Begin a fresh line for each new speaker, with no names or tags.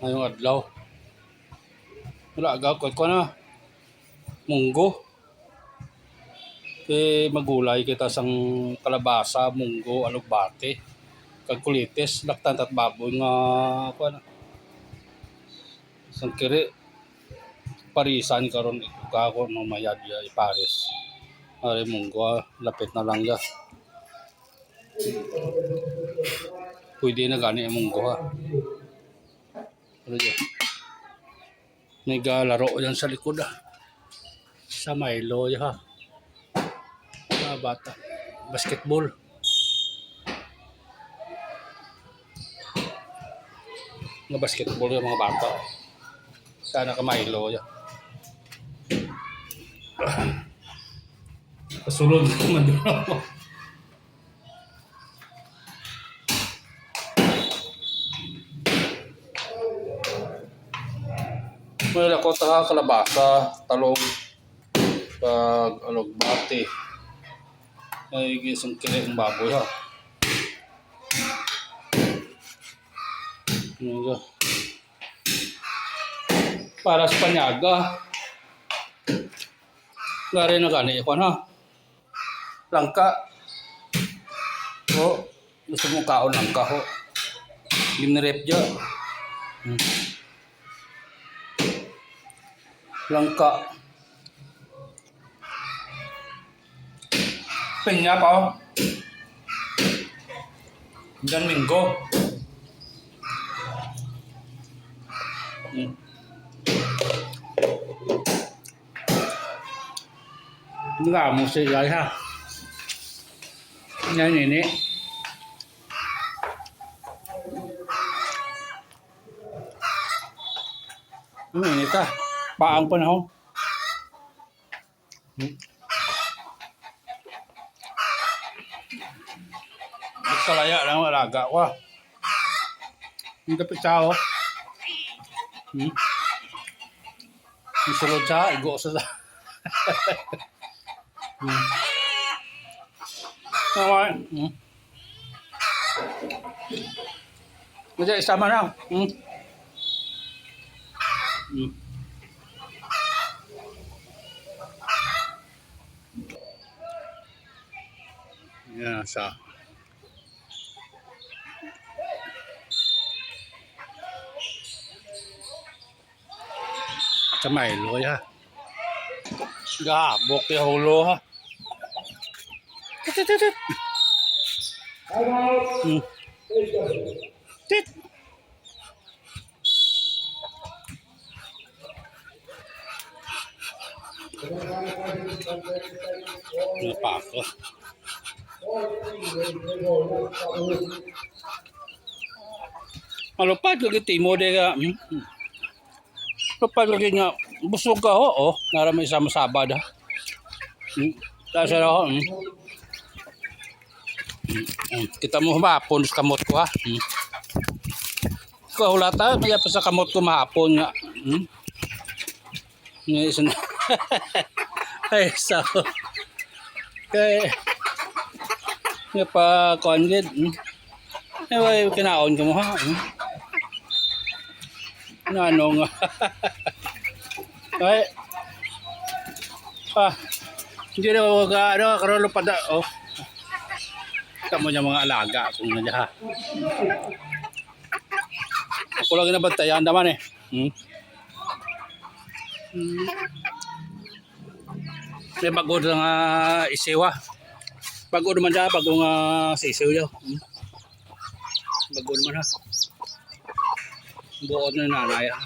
ngayong adlaw. Wala agaw ko na munggo. Magulay kita sang kalabasa, munggo, alugbate, kag kulitis, laktan at baboy nga kuan. Sang kiri parisan karon kako no mayad ya ipares. Ari munggo lapit na lang ya. Pwede na gani ang munggo ha. Ano dyan? May laro yan sa likod ha. Sa Milo ya ha. Mga bata. Basketball. Mga basketball yung mga bata. Sana ka Milo ya. Pasulod naman doon ako. May lakota kalabasa, talong, pag alugbate. Ay gisang kili ang baboy ha. Para sa panyaga. Gari na gani ikon ha. Langka. O, gusto mo kaon langka ho. Ginrep dyan. Langka. Pinya pa oh. Dan minggo. Nga mo siya ha. Yan ini. Ini ta. Paang panahon. Kalaya lang alaga ko. Hindi pa tao. Isulod sa igo sa. Naman. Kasi isama na. Yan sa Milo ya. Gabok ya hulo ha. Tit. Tit. Napako. Malupad lagi timo de ka. Malupad lagi nga busog ka ho. Nara may isang sabad ha. Kasi na ho. Kita mo humapon sa kamot ko ha. Kahulata, may pa sa kamot ko mahapon nga. Ngayon na. Ay, so. Kaya, nga pa kuangid. Ay, kinaon ka mo ha. Ano nga. Ay. Hindi na ako karoon lupad. Oh. Kamu niya mga alaga kung na ha. Ako lang nabantayan naman eh. May bagod lang isiwa. Bagod naman siya, bagong sisiw niya. Bagod naman ha. Buod na nanay ha.